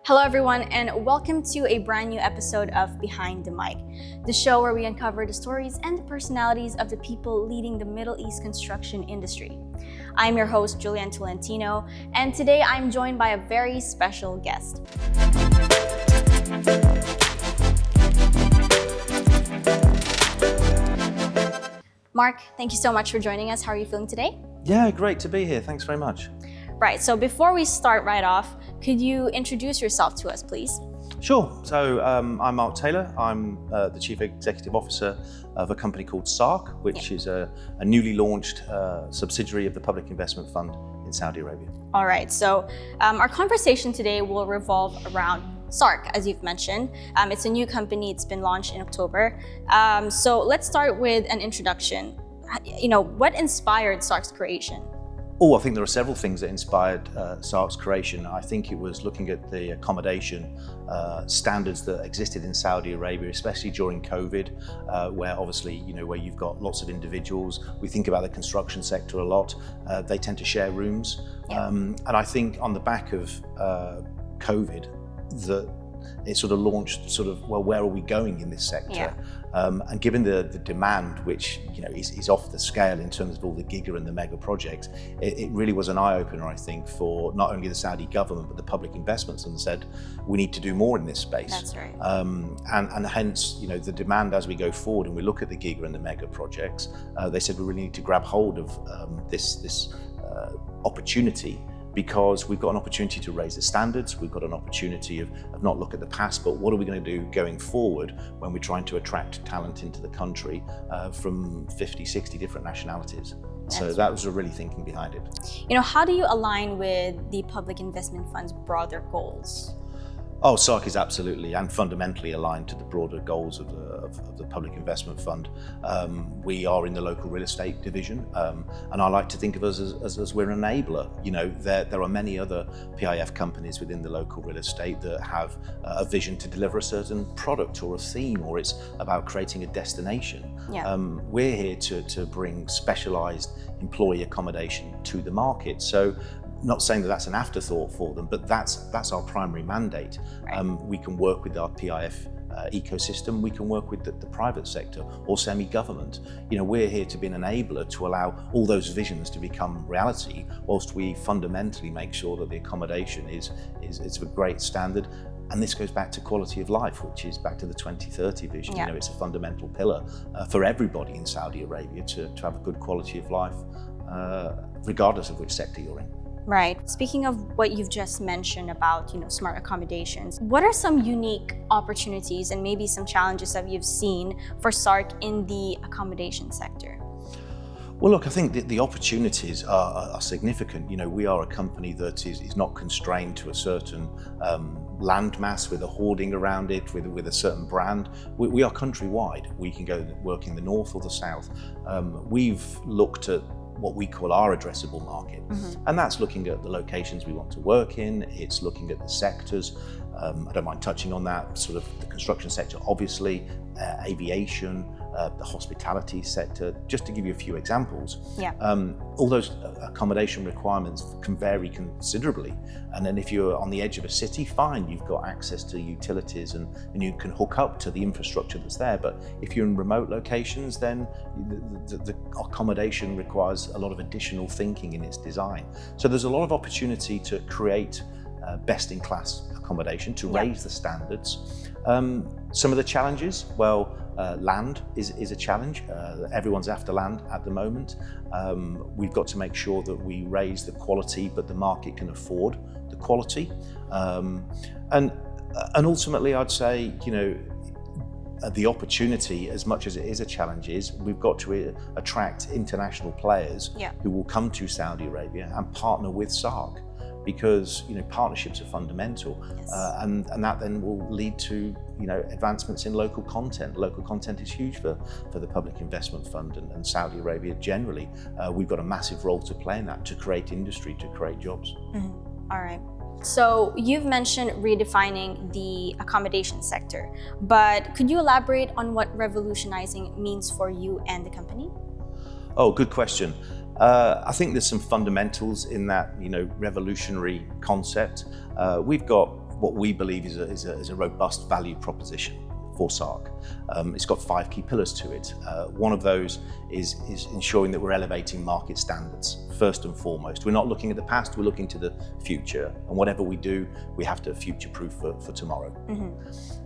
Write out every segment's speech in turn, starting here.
Hello everyone, and welcome to a brand new episode of Behind the Mic, the show where we uncover the stories and the personalities of the people leading the Middle East construction industry. I'm your host, Julian Tolentino, and today I'm joined by a very special guest. Mark, thank you so much for joining us. How are you feeling today? Yeah, great to be here. Thanks very much. Right, so before we start right off, could you introduce yourself to us, please? Sure. So I'm Mark Taylor. I'm the Chief Executive Officer of a company called Sark, which is a newly launched subsidiary of the Public Investment Fund in Saudi Arabia. All right, so our conversation today will revolve around Sark, as you've mentioned. It's a new company. It's been launched in October. So let's start with an introduction. What inspired Sark's creation? I think there are several things that inspired Sark's creation. I think it was looking at the accommodation standards that existed in Saudi Arabia, especially during COVID, where obviously, where you've got lots of individuals. We think about the construction sector a lot. They tend to share rooms. Yeah. And I think on the back of COVID, it sort of launched where are we going in this sector? Yeah. And given the demand, which is off the scale in terms of all the giga and the mega projects, it really was an eye-opener, I think, for not only the Saudi government but the public investments, and said we need to do more in this space. That's right. And hence, the demand as we go forward and we look at the giga and the mega projects, they said we really need to grab hold of this opportunity, because we've got an opportunity to raise the standards. We've got an opportunity of not look at the past, but what are we going to do going forward when we're trying to attract talent into the country from 50, 60 different nationalities. So that was really thinking behind it. How do you align with the Public Investment Fund's broader goals? Sark is absolutely and fundamentally aligned to the broader goals of the Public Investment Fund. We are in the local real estate division, and I like to think of us as we're an enabler. There are many other PIF companies within the local real estate that have a vision to deliver a certain product or a theme, or it's about creating a destination. Yeah. We're here to bring specialised employee accommodation to the market. So, not saying that that's an afterthought for them, but that's our primary mandate. Right. We can work with our PIF ecosystem, we can work with the private sector or semi-government. We're here to be an enabler to allow all those visions to become reality, whilst we fundamentally make sure that the accommodation is of a great standard. And this goes back to quality of life, which is back to the 2030 vision. Yeah. It's a fundamental pillar for everybody in Saudi Arabia to have a good quality of life, regardless of which sector you're in. Right. Speaking of what you've just mentioned about, smart accommodations, what are some unique opportunities and maybe some challenges that you've seen for Sark in the accommodation sector? Well, look, I think the opportunities are significant. We are a company that is not constrained to a certain landmass with a hoarding around it, with a certain brand. We are countrywide. We can go work in the north or the south. We've looked at what we call our addressable market. Mm-hmm. And that's looking at the locations we want to work in, it's looking at the sectors. I don't mind touching on that, sort of the construction sector, obviously, aviation, the hospitality sector, just to give you a few examples. Yeah. All those accommodation requirements can vary considerably. And then if you're on the edge of a city, fine, you've got access to utilities and you can hook up to the infrastructure that's there. But if you're in remote locations, then the accommodation requires a lot of additional thinking in its design. So there's a lot of opportunity to create best-in-class accommodation, to raise the standards. Some of the challenges, land is a challenge. Everyone's after land at the moment. We've got to make sure that we raise the quality, but the market can afford the quality. And ultimately, I'd say, the opportunity, as much as it is a challenge, is we've got to attract international players who will come to Saudi Arabia and partner with Sark, because partnerships are fundamental. Yes. And that then will lead to advancements in local content. Local content is huge for the Public Investment Fund and Saudi Arabia generally. We've got a massive role to play in that, to create industry, to create jobs. Mm-hmm. All right. So you've mentioned redefining the accommodation sector, but could you elaborate on what revolutionizing means for you and the company? Good question. I think there's some fundamentals in that, revolutionary concept. We've got what we believe is a robust value proposition for Sark. It's got 5 key pillars to it. One of those is ensuring that we're elevating market standards, first and foremost. We're not looking at the past, we're looking to the future. And whatever we do, we have to future-proof for tomorrow.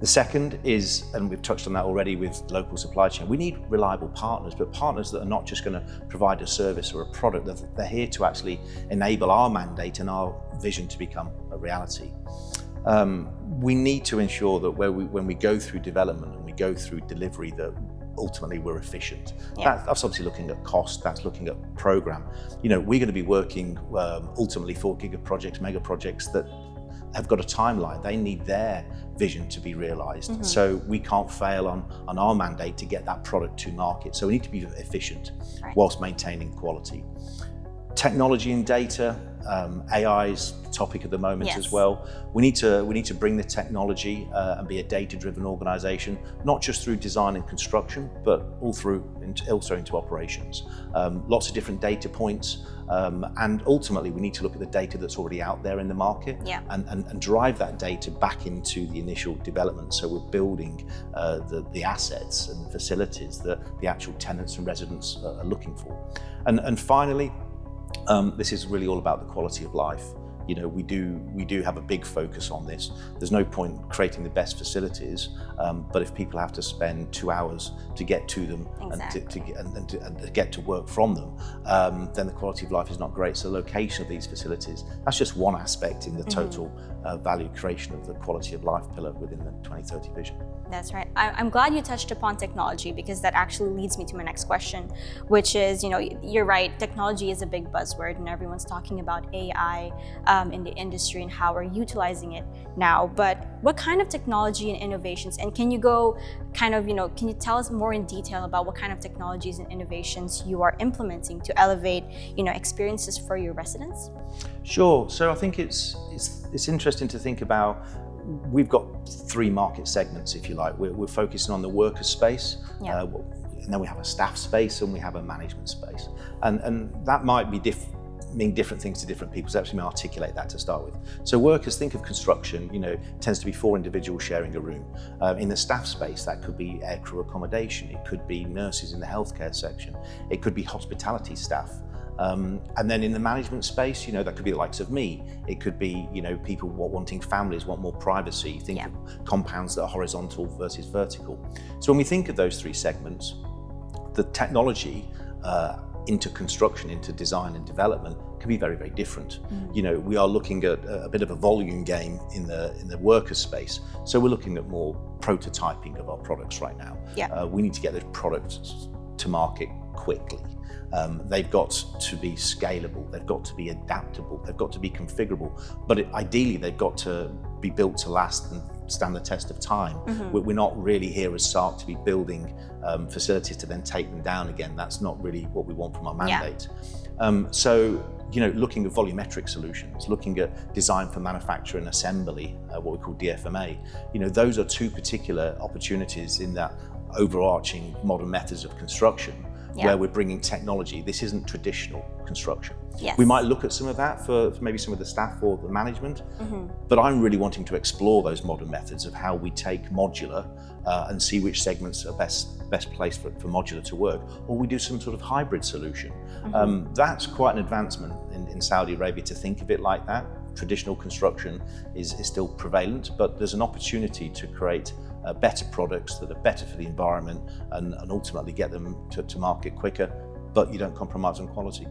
The second is, and we've touched on that already with local supply chain, we need reliable partners, but partners that are not just going to provide a service or a product, they're here to actually enable our mandate and our vision to become a reality. We need to ensure that when we go through development and we go through delivery, that ultimately we're efficient. That's obviously looking at cost, that's looking at program. We're going to be working ultimately for giga projects, mega projects that have got a timeline. They need their vision to be realized. So we can't fail on our mandate to get that product to market. So we need to be efficient whilst maintaining quality. Technology and data, AI's topic at the moment as well. We need to bring the technology and be a data-driven organization, not just through design and construction, but also into operations. Lots of different data points, and ultimately we need to look at the data that's already out there in the market and drive that data back into the initial development. So we're building the assets and the facilities that the actual tenants and residents are looking for. And finally, this is really all about the quality of life. We do have a big focus on this. There's no point creating the best facilities, but if people have to spend 2 hours to get to them and to get to work from them, then the quality of life is not great. So the location of these facilities, that's just one aspect in the total value creation of the quality of life pillar within the 2030 vision. That's right. I'm glad you touched upon technology, because that actually leads me to my next question, which is, you're right, technology is a big buzzword and everyone's talking about AI in the industry and how we're utilizing it now. But what kind of technology and innovations, and can you go can you tell us more in detail about what kind of technologies and innovations you are implementing to elevate, experiences for your residents? Sure. So I think it's interesting to think about. We've got 3 market segments, if you like. We're focusing on the worker space, and then we have a staff space and we have a management space. And that might be mean different things to different people, so actually articulate that to start with. So workers, think of construction, tends to be 4 individuals sharing a room. In the staff space, that could be aircrew accommodation, it could be nurses in the healthcare section, it could be hospitality staff. And then in the management space, that could be the likes of me. It could be, people wanting families, want more privacy. Think of compounds that are horizontal versus vertical. So when we think of those 3 segments, the technology into construction, into design and development can be very, very different. We are looking at a bit of a volume game in the worker space. So we're looking at more prototyping of our products right now. We need to get those products to market quickly. They've got to be scalable, they've got to be adaptable, they've got to be configurable, but ideally they've got to be built to last and stand the test of time. We're not really here as Sark to be building facilities to then take them down again. That's not really what we want from our mandate. So looking at volumetric solutions, looking at design for manufacture and assembly, what we call DFMA, those are 2 particular opportunities in that overarching modern methods of construction. Where we're bringing technology. This isn't traditional construction. We might look at some of that for maybe some of the staff or the management, but I'm really wanting to explore those modern methods of how we take modular and see which segments are best placed for modular to work, or we do some sort of hybrid solution. That's quite an advancement in Saudi Arabia to think of it like that. Traditional construction is still prevalent, but there's an opportunity to create better products that are better for the environment and ultimately get them to market quicker, but you don't compromise on quality.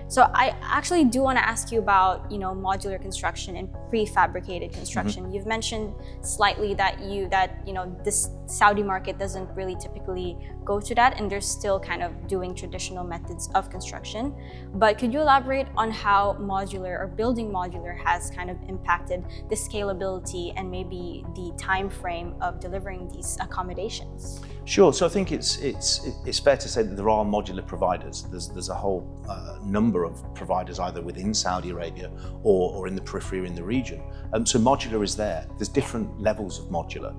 So I actually do want to ask you about, modular construction and prefabricated construction. You've mentioned slightly that this Saudi market doesn't really typically go to that, and they're still kind of doing traditional methods of construction. But could you elaborate on how modular or building modular has kind of impacted the scalability and maybe the time frame of delivering these accommodations? Sure. So I think it's fair to say that there are modular providers. There's a whole number of providers either within Saudi Arabia or in the periphery or in the region. So modular is there. There's different levels of modular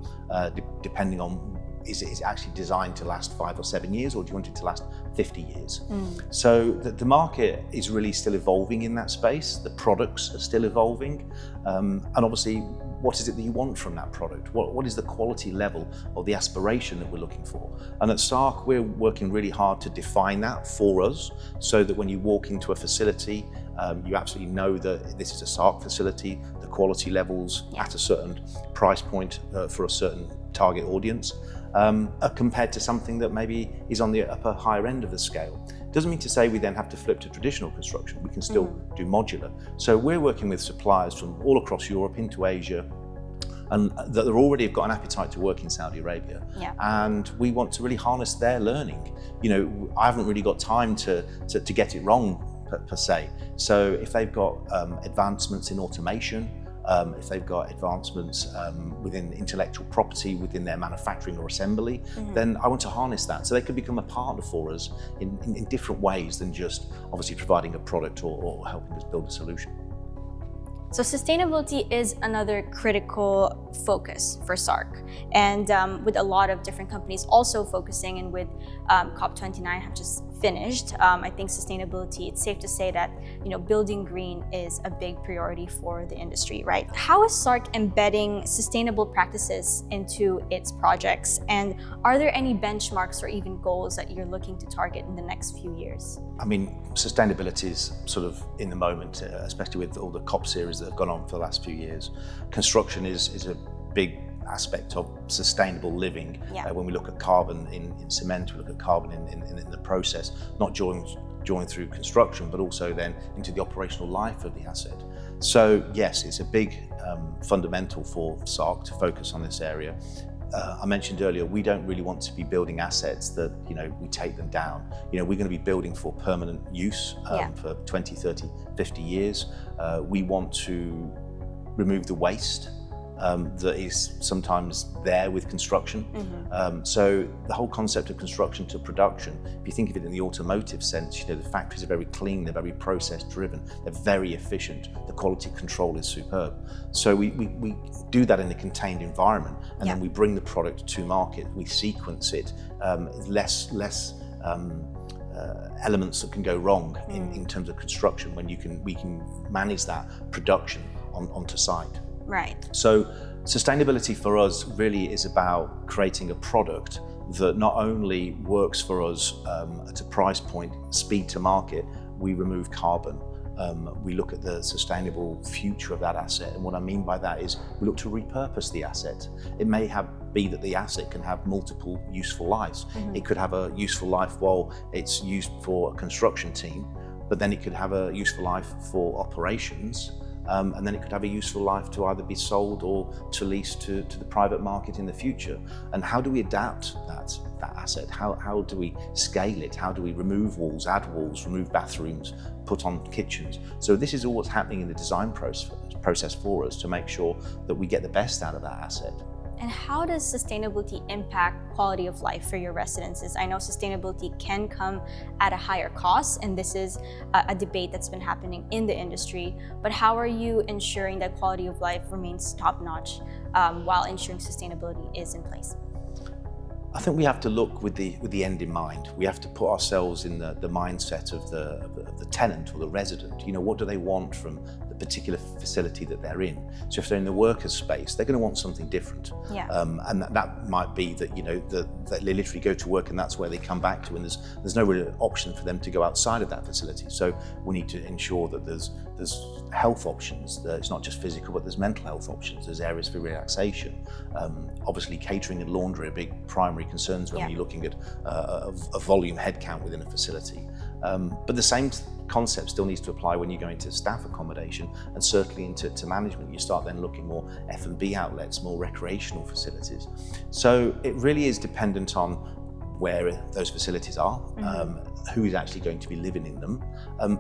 depending on is it actually designed to last 5 or 7 years, or do you want it to last 50 years? So the market is really still evolving in that space. The products are still evolving. And obviously, what is it that you want from that product? What is the quality level or the aspiration that we're looking for? And at Sark, we're working really hard to define that for us, so that when you walk into a facility, you absolutely know that this is a Sark facility, the quality levels at a certain price point for a certain target audience, are compared to something that maybe is on the upper higher end of the scale. Doesn't mean to say we then have to flip to traditional construction. We can still do modular. So we're working with suppliers from all across Europe into Asia, and that they're already got an appetite to work in Saudi Arabia. And we want to really harness their learning. You know, I haven't really got time to get it wrong per se. So if they've got advancements in automation, if they've got advancements within intellectual property, within their manufacturing or assembly, then I want to harness that. So they could become a partner for us in different ways than just obviously providing a product or helping us build a solution. So sustainability is another critical focus for Sark, and with a lot of different companies also focusing, and with COP29 have just finished, I think sustainability, it's safe to say that, you know, building green is a big priority for the industry, right? How is Sark embedding sustainable practices into its projects, and are there any benchmarks or even goals that you're looking to target in the next few years? I mean, sustainability is sort of in the moment, especially with all the COP series that have gone on for the last few years. Construction is a big aspect of sustainable living. When we look at carbon in cement, we look at carbon in the process, not joined through construction, but also then into the operational life of the asset. So yes, it's a big fundamental for Sark to focus on this area. I mentioned earlier, we don't really want to be building assets that, you know, we take them down. You know, we're going to be building for permanent use for 20, 30, 50 years. We want to remove the waste that is sometimes there with construction. So the whole concept of construction to production, if you think of it in the automotive sense, you know, the factories are very clean, they're very process driven, they're very efficient, the quality control is superb. So we do that in a contained environment, and then we bring the product to market, we sequence it, less elements that can go wrong in terms of construction when we can manage that production onto site. Right. So sustainability for us really is about creating a product that not only works for us at a price point, speed to market, we remove carbon. We look at the sustainable future of that asset, and what I mean by that is we look to repurpose the asset. It may be that the asset can have multiple useful lives. It could have a useful life while it's used for a construction team, but then it could have a useful life for operations. And then it could have a useful life to either be sold or to lease to the private market in the future. And how do we adapt that asset? How do we scale it? How do we remove walls, add walls, remove bathrooms, put on kitchens? So this is all what's happening in the design process for us to make sure that we get the best out of that asset. And how does sustainability impact quality of life for your residences? I know sustainability can come at a higher cost, and this is a debate that's been happening in the industry, but how are you ensuring that quality of life remains top-notch while ensuring sustainability is in place? I think we have to look with the end in mind. We have to put ourselves in the mindset of the tenant or the resident. You know, what do they want from the particular facility that they're in? So if they're in the workers' space, they're going to want something different. And that might be that, you know, that they literally go to work and that's where they come back to, and there's no real option for them to go outside of that facility. So we need to ensure that there's health options. That it's not just physical, but there's mental health options. There's areas for relaxation. Obviously, catering and laundry are big primary concerns when you're looking at a volume headcount within a facility. But the same concept still needs to apply when you go into staff accommodation, and certainly into management. You start then looking more F&B outlets, more recreational facilities. So it really is dependent on where those facilities are, who is actually going to be living in them,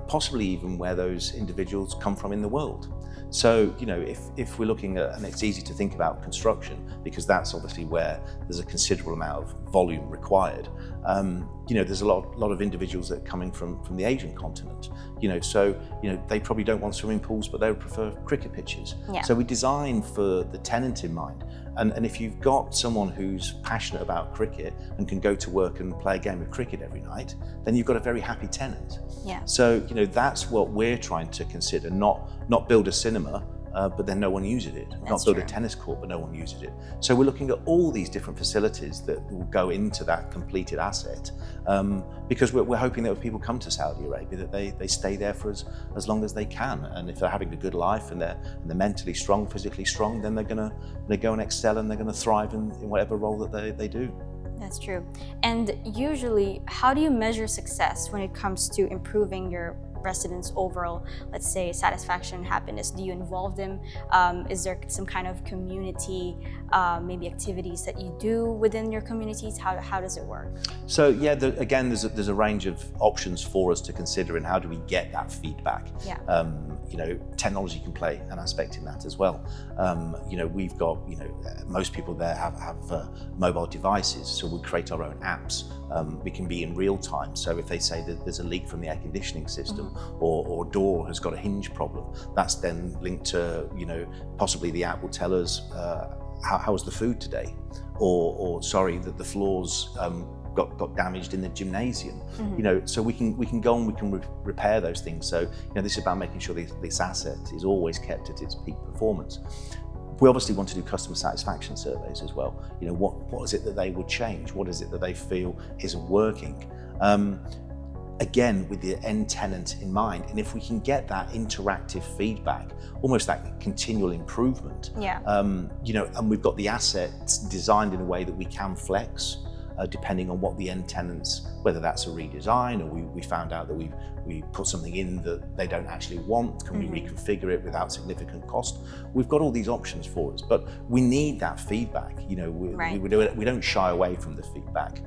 possibly even where those individuals come from in the world. So, you know, if we're looking at, and it's easy to think about construction because that's obviously where there's a considerable amount of volume required, there's a lot of individuals that are coming from the Asian continent, so they probably don't want swimming pools, but they would prefer cricket pitches. Yeah. So we design for the tenant in mind. And if you've got someone who's passionate about cricket and can go to work and play a game of cricket every night, then you've got a very happy tenant. Yeah. So that's what we're trying to consider, not build a cinema, but then no one uses it. Not build a tennis court, but no one uses it. So we're looking at all these different facilities that will go into that completed asset, because we're hoping that when people come to Saudi Arabia, that they stay there for as long as they can. And if they're having a good life and they're mentally strong, physically strong, then they go and excel and they're going to thrive in whatever role that they do. That's true. And usually, how do you measure success when it comes to improving your residents' overall, let's say, satisfaction and happiness? Do you involve them? Is there some kind of community, maybe activities that you do within your communities? How does it work? So yeah, again, there's a range of options for us to consider in how do we get that feedback. Yeah. Technology can play an aspect in that as well. We've got, most people there have mobile devices, so we create our own apps. We can be in real time. So if they say that there's a leak from the air conditioning system, or door has got a hinge problem, that's then linked to, possibly the app will tell us how was the food today, or sorry, that the floors got damaged in the gymnasium. So we can go and we can repair those things. So this is about making sure this asset is always kept at its peak performance. We obviously want to do customer satisfaction surveys as well. What is it that they would change? What is it that they feel isn't working? Again, with the end tenant in mind, and if we can get that interactive feedback, almost that continual improvement, and we've got the assets designed in a way that we can flex, depending on what the end tenants, whether that's a redesign or we found out that we put something in that they don't actually want, can we reconfigure it without significant cost? We've got all these options for us, but we need that feedback. We don't shy away from the feedback,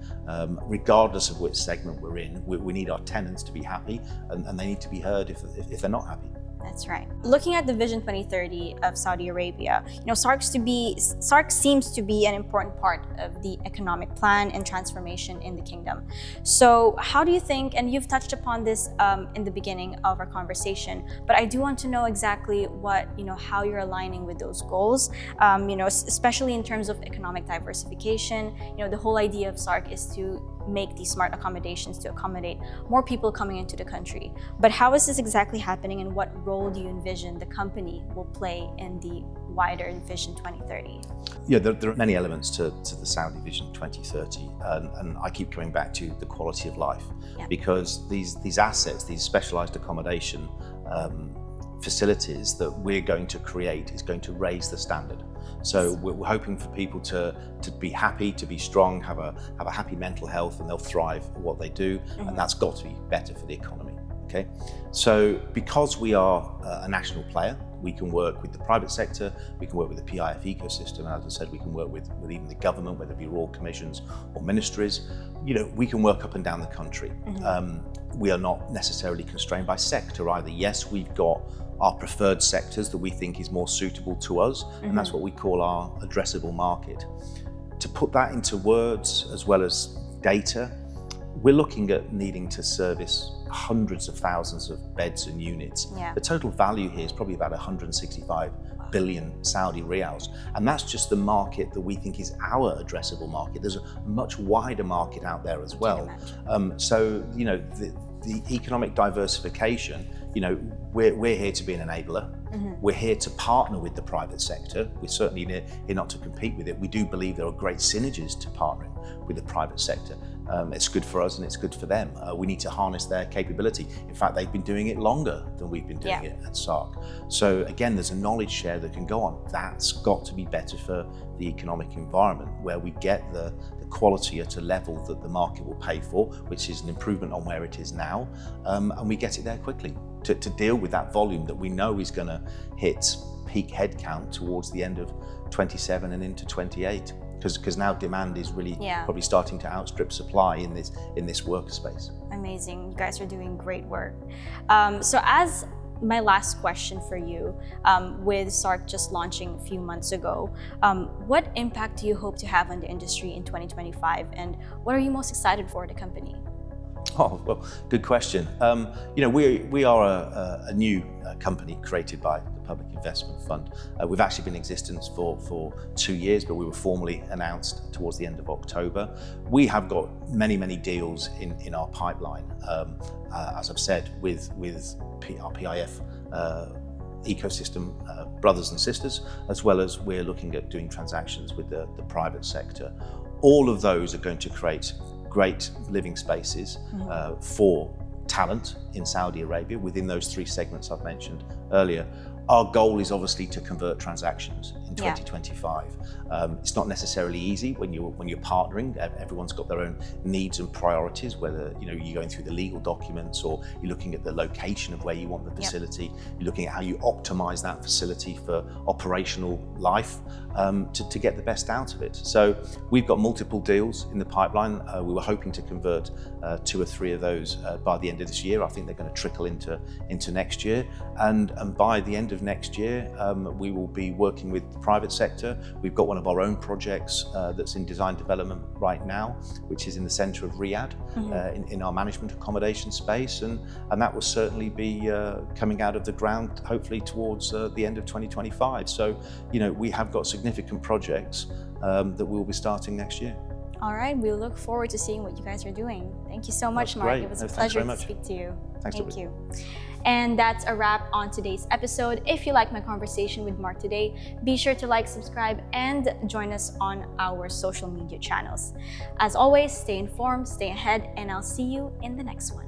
regardless of which segment we're in. We need our tenants to be happy, and they need to be heard if they're not happy. That's right. Looking at the Vision 2030 of Saudi Arabia, Sark seems to be an important part of the economic plan and transformation in the kingdom. So how do you think, and you've touched upon this in the beginning of our conversation, but I do want to know exactly what, how you're aligning with those goals, especially in terms of economic diversification. The whole idea of Sark is to make these smart accommodations to accommodate more people coming into the country. But how is this exactly happening, and what role do you envision the company will play in the wider Vision 2030? Yeah, there are many elements to the Saudi Vision 2030, and I keep coming back to the quality of life, because these assets, these specialized accommodation facilities that we're going to create is going to raise the standard. So we're hoping for people to be happy, to be strong, have a happy mental health, and they'll thrive at what they do, and that's got to be better for the economy. Okay, so because we are a national player, we can work with the private sector, we can work with the PIF ecosystem, and as I said, we can work with even the government, whether it be royal commissions or ministries. We can work up and down the country. We are not necessarily constrained by sector either. Yes, we've got our preferred sectors that we think is more suitable to us, and that's what we call our addressable market. To put that into words as well as data, we're looking at needing to service hundreds of thousands of beds and units. The total value here is probably about 165 billion Saudi riyals, and that's just the market that we think is our addressable market. There's a much wider market out there as well. So the economic diversification, we're here to be an enabler. We're here to partner with the private sector. We're certainly here not to compete with it. We do believe there are great synergies to partnering with the private sector. It's good for us and it's good for them. We need to harness their capability. In fact, they've been doing it longer than we've been doing it at Sark. So again, there's a knowledge share that can go on. That's got to be better for the economic environment, where we get the quality at a level that the market will pay for, which is an improvement on where it is now, and we get it there quickly to deal with that volume that we know is going to hit peak headcount towards the end of 27 and into 28. Because now demand is really probably starting to outstrip supply in this workspace. Amazing. You guys are doing great work. So as my last question for you, with Sark just launching a few months ago, what impact do you hope to have on the industry in 2025, and what are you most excited for the company? Oh, well, good question. We are a new company created by the Public Investment Fund. We've actually been in existence for 2 years, but we were formally announced towards the end of October. We have got many deals in our pipeline, as I've said, with our PIF ecosystem brothers and sisters, as well as we're looking at doing transactions with the private sector. All of those are going to create great living spaces for talent in Saudi Arabia within those 3 segments I've mentioned earlier. Our goal is obviously to convert transactions in 2025. It's not necessarily easy when you're partnering. Everyone's got their own needs and priorities, whether you're going through the legal documents or you're looking at the location of where you want the facility. You're looking at how you optimize that facility for operational life to get the best out of it. So we've got multiple deals in the pipeline. We were hoping to convert 2 or 3 of those by the end of this year. I think they're going to trickle into next year, and by the end of next year, we will be working with the private sector. We've got one of our own projects that's in design development right now, which is in the centre of Riyadh, in our management accommodation space, and that will certainly be coming out of the ground hopefully towards the end of 2025. So we have got significant projects that we'll be starting next year. All right, we look forward to seeing what you guys are doing. Thank you so much, Mark. Great. It was a pleasure to much. speak to you. Thank you. And that's a wrap on today's episode. If you like my conversation with Mark today, be sure to like, subscribe, and join us on our social media channels. As always, stay informed, stay ahead, and I'll see you in the next one.